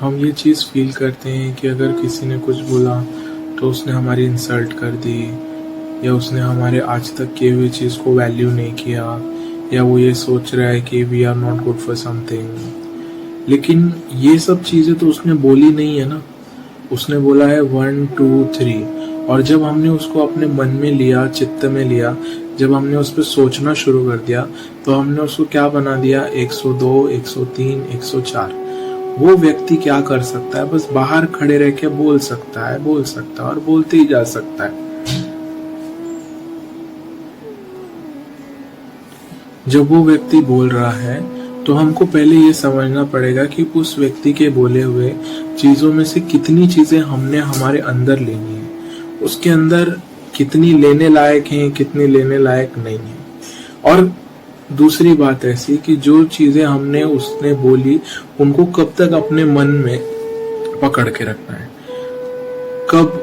हम ये चीज़ फील करते हैं कि अगर किसी ने कुछ बोला तो उसने हमारी इंसल्ट कर दी, या उसने हमारे आज तक किए हुए चीज़ को वैल्यू नहीं किया, या वो ये सोच रहा है कि we are not good for something. लेकिन ये सब चीज़ें तो उसने बोली नहीं है ना। उसने बोला है 1 2 3, और जब हमने उसको अपने मन में लिया, चित्त में लिया, जब हमने उस पर सोचना शुरू कर दिया तो हमने उसको क्या बना दिया, 102, 103, 104। वो व्यक्ति क्या कर सकता है, बस बाहर खड़े रह के बोल सकता है और बोलते ही जा सकता है। जब वो व्यक्ति बोल रहा है तो हमको पहले ये समझना पड़ेगा कि उस व्यक्ति के बोले हुए चीजों में से कितनी चीजें हमने हमारे अंदर लेनी है, उसके अंदर कितनी लेने लायक हैं, कितनी लेने लायक नहीं है। और दूसरी बात ऐसी कि जो चीजें हमने उसने बोली उनको कब तक अपने मन में पकड़ के रखना है, कब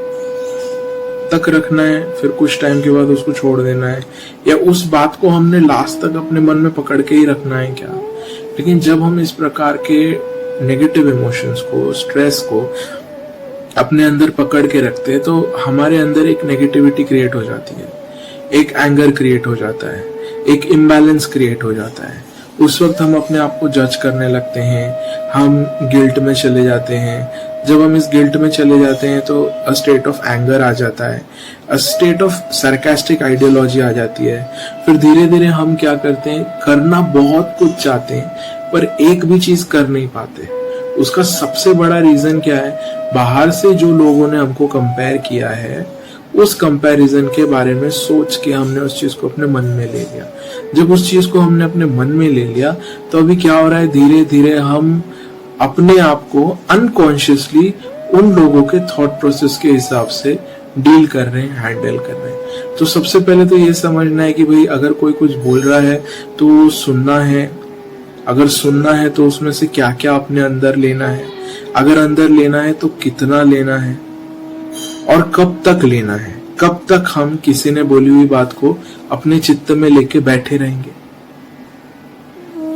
तक रखना है, फिर कुछ टाइम के बाद उसको छोड़ देना है, या उस बात को हमने लास्ट तक अपने मन में पकड़ के ही रखना है क्या। लेकिन जब हम इस प्रकार के नेगेटिव इमोशंस को, स्ट्रेस को अपने अंदर पकड़ के रखते हैं तो हमारे अंदर एक नेगेटिविटी क्रिएट हो जाती है, एक एंगर क्रिएट हो जाता है, एक इम्बैलेंस क्रिएट हो जाता है। उस वक्त हम अपने आप को जज करने लगते हैं, हम गिल्ट में चले जाते हैं। जब हम इस गिल्ट में चले जाते हैं तो अ स्टेट ऑफ एंगर आ जाता है, a state of sarcastic ideology आ जाती है। फिर धीरे धीरे हम क्या करते हैं, करना बहुत कुछ चाहते हैं पर एक भी चीज कर नहीं पाते। उसका सबसे बड़ा रीजन क्या है, बाहर से जो लोगों ने हमको कंपेयर किया है, उस कंपैरिजन के बारे में सोच के हमने उस चीज को अपने मन में ले लिया। जब उस चीज को हमने अपने मन में ले लिया तो अभी क्या हो रहा है, धीरे धीरे हम अपने आप को अनकॉन्शियसली उन लोगों के थॉट प्रोसेस के हिसाब से डील कर रहे हैं, हैंडल कर रहे हैं। तो सबसे पहले तो ये समझना है कि भाई अगर कोई कुछ बोल रहा है तो सुनना है। अगर सुनना है तो उसमें से क्या क्या अपने अंदर लेना है, अगर अंदर लेना है तो कितना लेना है और कब तक लेना है। कब तक हम किसी ने बोली हुई बात को अपने चित्त में लेके बैठे रहेंगे।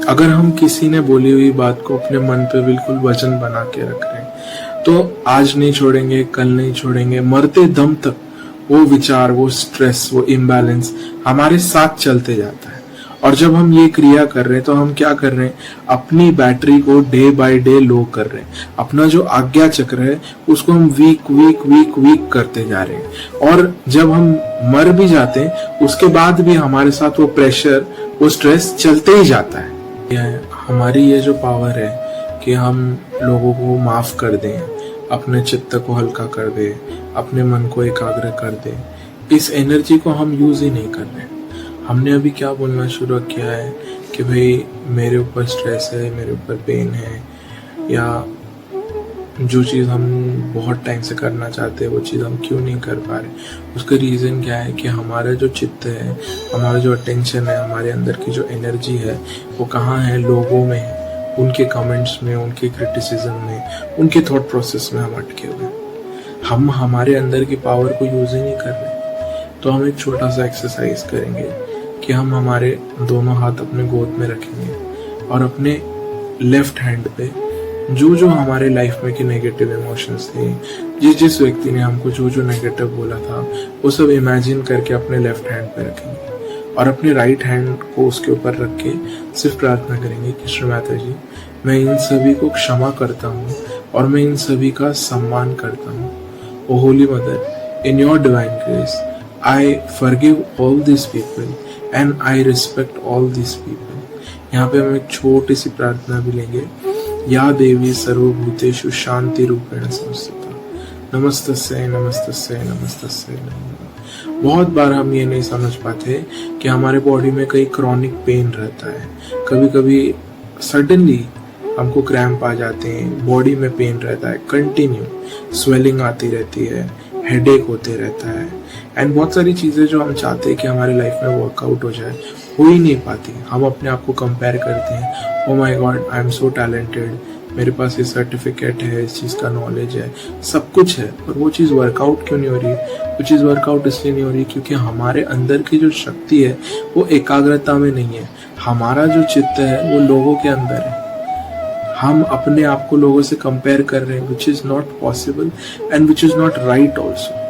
अगर हम किसी ने बोली हुई बात को अपने मन पे बिल्कुल वजन बना के रख रहे हैं तो आज नहीं छोड़ेंगे, कल नहीं छोड़ेंगे, मरते दम तक वो विचार, वो स्ट्रेस, वो इम्बैलेंस हमारे साथ चलते जाता है। और जब हम ये क्रिया कर रहे हैं तो हम क्या कर रहे हैं, अपनी बैटरी को डे बाय डे लो कर रहे हैं। अपना जो आज्ञा चक्र है उसको हम वीक वीक वीक वीक करते जा रहे हैं। और जब हम मर भी जाते हैं उसके बाद भी हमारे साथ वो प्रेशर, वो स्ट्रेस चलते ही जाता है। हमारी ये जो पावर है कि हम लोगों को माफ कर दें, अपने चित्त को हल्का कर दें, अपने मन को एकाग्र कर दें, इस एनर्जी को हम यूज ही नहीं कर रहे। हमने अभी क्या बोलना शुरू किया है कि भाई मेरे ऊपर स्ट्रेस है, मेरे ऊपर पेन है, या जो चीज़ हम बहुत टाइम से करना चाहते हैं वो चीज़ हम क्यों नहीं कर पा रहे। उसका रीज़न क्या है कि हमारा जो चित्त है, हमारा जो अटेंशन है, हमारे अंदर की जो एनर्जी है वो कहाँ है, लोगों में है, उनके कमेंट्स में, उनके क्रिटिसिज्म में, उनके थॉट प्रोसेस में हम अटके हुए हैं। हम हमारे अंदर की पावर को यूज़ ही नहीं कर रहे। तो हम एक छोटा सा एक्सरसाइज करेंगे कि हम हमारे दोनों हाथ अपने गोद में रखेंगे और अपने लेफ्ट हैंड पे जो जो हमारे लाइफ में के नेगेटिव इमोशंस थे, जिस व्यक्ति ने हमको जो जो नेगेटिव बोला था वो सब इमेजिन करके अपने लेफ्ट हैंड पे रखेंगे और अपने राइट हैंड को उसके ऊपर रख के सिर्फ प्रार्थना करेंगे कि श्री माता जी, मैं इन सभी को क्षमा करता हूँ और मैं इन सभी का सम्मान करता हूँ। Oh holy mother, in your divine grace I forgive all this people and I respect all this people. यहाँ पे हम एक छोटी सी प्रार्थना भी लेंगे। या देवी सर्वभूतेषु शांति रूपेण संस्थिता, नमस्तस्यै नमस्तस्यै नमस्तस्यै नमः। बहुत बार हम ये नहीं समझ पाते कि हमारे बॉडी में कई क्रॉनिक पेन रहता है। कभी कभी सडनली हमको क्रैम्प आ जाते हैं, बॉडी में पेन रहता है, कंटिन्यू स्वेलिंग आती रहती है, हेडेक होते रहता है, एंड बहुत सारी चीज़ें जो हम चाहते हैं कि हमारी लाइफ में वर्कआउट हो जाए हो ही नहीं पाती। हम अपने आप को कंपेयर करते हैं, oh my God I am so talented, मेरे पास ये सर्टिफिकेट है, इस चीज़ का नॉलेज है, सब कुछ है, पर वो चीज़ वर्कआउट क्यों नहीं हो रही है। वो चीज़ वर्कआउट इसलिए नहीं हो रही क्योंकि हमारे अंदर की जो शक्ति है वो एकाग्रता में नहीं है। हमारा जो चित्त है वो लोगों के अंदर है। हम अपने आप को लोगों से कंपेयर कर रहे हैं, which is not possible and which is not right also.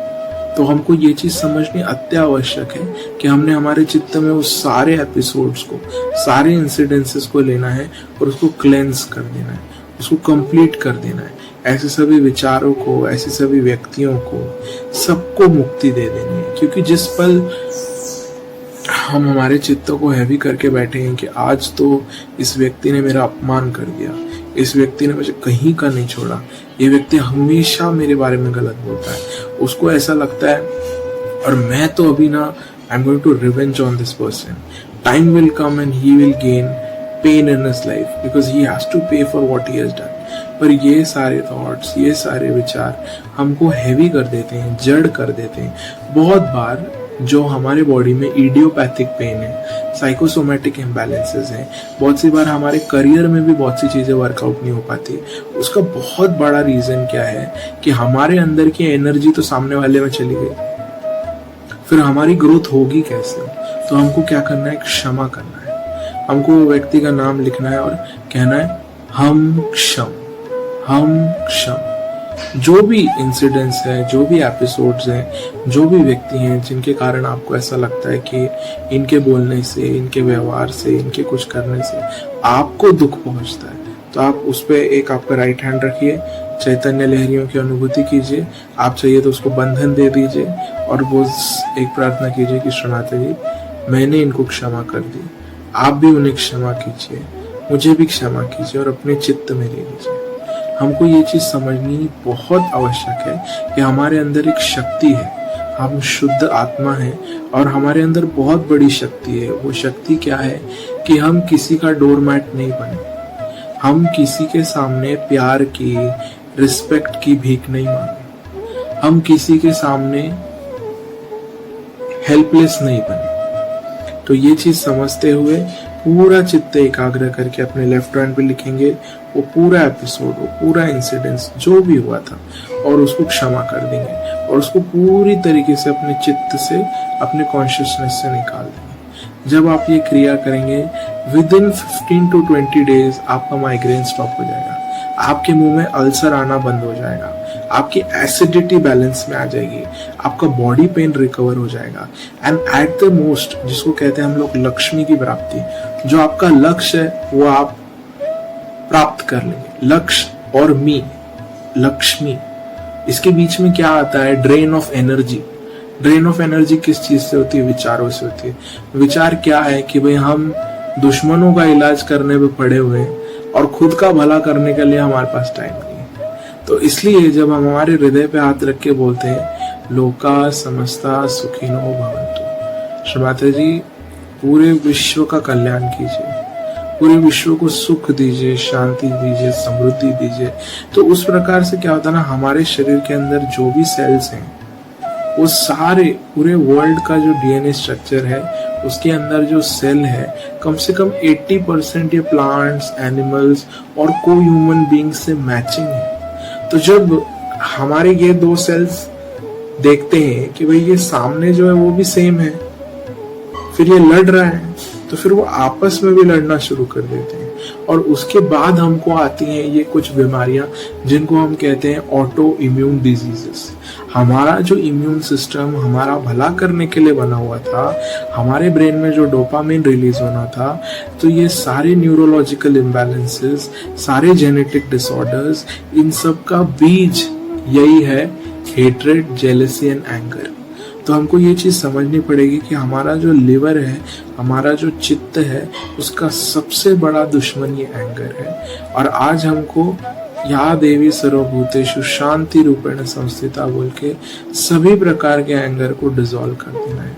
तो हमको ये चीज समझनी अत्यावश्यक है कि हमने हमारे चित्त में उस सारे एपिसोड्स को, सारे इंसिडेंसेस को लेना है और उसको क्लेंस कर देना है, उसको कंप्लीट कर देना है। ऐसे सभी विचारों को, ऐसे सभी व्यक्तियों को, सबको मुक्ति दे देनी है। क्योंकि जिस पल हम हमारे चित्तों को हैवी करके बैठे हैं कि आज तो इस व्यक्ति ने मेरा अपमान कर दिया, इस व्यक्ति ने मुझे कहीं का नहीं छोड़ा, ये व्यक्ति हमेशा मेरे बारे में गलत बोलता है, उसको ऐसा लगता है और मैं तो अभी ना I am going to revenge on this person, time will come and he will gain pain in his life because he has to pay for what he has done. पर ये सारे थॉट्स, ये सारे विचार हमको हैवी कर देते हैं, जड़ कर देते हैं। बहुत बार जो हमारे बॉडी में इडियोपैथिक पेन है, साइकोसोमेटिक इम्बैलेंसेस हैं, बहुत सी बार हमारे करियर में भी बहुत सी चीज़ें वर्कआउट नहीं हो पाती। उसका बहुत बड़ा रीज़न क्या है कि हमारे अंदर की एनर्जी तो सामने वाले में चली गई, फिर हमारी ग्रोथ होगी कैसे? तो हमको क्या करना है? क्षमा करना है। हमको वो व्यक्ति का नाम लिखना है और कहना है हम क्षम, हम क्षम। जो भी इंसिडेंट्स है, जो भी एपिसोड्स हैं, जो भी व्यक्ति हैं जिनके कारण आपको ऐसा लगता है कि इनके बोलने से, इनके व्यवहार से, इनके कुछ करने से आपको दुख पहुंचता है, तो आप उस पर एक आपका राइट हैंड रखिए, चैतन्य लहरियों की अनुभूति कीजिए। आप चाहिए तो उसको बंधन दे दीजिए और वो एक प्रार्थना कीजिए कि श्रीमाता जी मैंने इनको क्षमा कर दी, आप भी उन्हें क्षमा कीजिए, मुझे भी क्षमा कीजिए और अपने चित्त में ले लीजिए। हमको ये चीज समझनी बहुत आवश्यक है कि हमारे अंदर एक शक्ति है, हम शुद्ध आत्मा है और हमारे अंदर बहुत बड़ी शक्ति है। वो शक्ति क्या है कि हम किसी का डोरमैट नहीं बने, हम किसी के सामने प्यार की, रिस्पेक्ट की भीख नहीं मांगे, हम किसी के सामने हेल्पलेस नहीं बने। तो ये चीज समझते हुए पूरा चित्त एकाग्र करके अपने लेफ्ट हैंड पे लिखेंगे वो पूरा एपिसोड, वो पूरा इंसिडेंस जो भी हुआ था और उसको क्षमा कर देंगे और उसको पूरी तरीके से अपने चित्त से, अपने कॉन्शियसनेस से निकाल देंगे। जब आप ये क्रिया करेंगे विद इन 15 to 20 डेज आपका माइग्रेन स्टॉप हो जाएगा, आपके मुंह में अल्सर आना बंद हो जाएगा, आपकी एसिडिटी बैलेंस में आ जाएगी, आपका बॉडी पेन रिकवर हो जाएगा एंड एट द मोस्ट, जिसको कहते हैं हम लोग लक्ष्मी की प्राप्ति, जो आपका लक्ष्य है वो आप प्राप्त कर लेंगे। लक्ष्य और मी, लक्ष्मी, इसके बीच में क्या आता है? Drain of energy. Drain of energy किस चीज से होती है? विचारों से होती है। विचार क्या है कि भाई हम दुश्मनों का इलाज करने पे पड़े हुए हैं और खुद का भला करने के लिए हमारे पास टाइम नहीं है। तो इसलिए जब हम हमारे हृदय पे हाथ रख के बोलते हैं लोका समस्ता सुखिनो भवन्तु, श्रीमाता जी पूरे विश्व का कल्याण कीजिए, पूरे विश्व को सुख दीजिए, शांति दीजिए, समृद्धि दीजिए। तो उस प्रकार से क्या होता है ना, हमारे शरीर के अंदर जो भी सेल्स हैं वो सारे, पूरे वर्ल्ड का जो डीएनए स्ट्रक्चर है उसके अंदर जो सेल है कम से कम 80% ये प्लांट्स, एनिमल्स और को ह्यूमन बीइंग्स से मैचिंग है। तो जब हमारे ये दो सेल्स देखते हैं कि भाई ये सामने जो है वो भी सेम है, फिर ये लड़ रहा है, तो फिर वो आपस में भी लड़ना शुरू कर देते हैं। और उसके बाद हमको आती हैं ये कुछ बीमारियां जिनको हम कहते हैं ऑटो इम्यून डिजीजेस। हमारा जो इम्यून सिस्टम हमारा भला करने के लिए बना हुआ था, हमारे ब्रेन में जो डोपामिन रिलीज होना था, तो ये सारे न्यूरोलॉजिकल इम्बैलेंसेस, सारे जेनेटिक डिसऑर्डर्स, इन सब का बीज यही है हेट्रेड, जेलसी एंड एंगर। तो हमको ये चीज समझनी पड़ेगी कि हमारा जो लिवर है, हमारा जो चित्त है, उसका सबसे बड़ा दुश्मन ये एंगर है। और आज हमको या देवी सर्वभूतेषु शांति रूपेण संस्थिता बोल के सभी प्रकार के एंगर को डिसॉल्व कर देना है।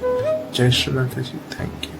जय श्री माता जी, थैंक यू।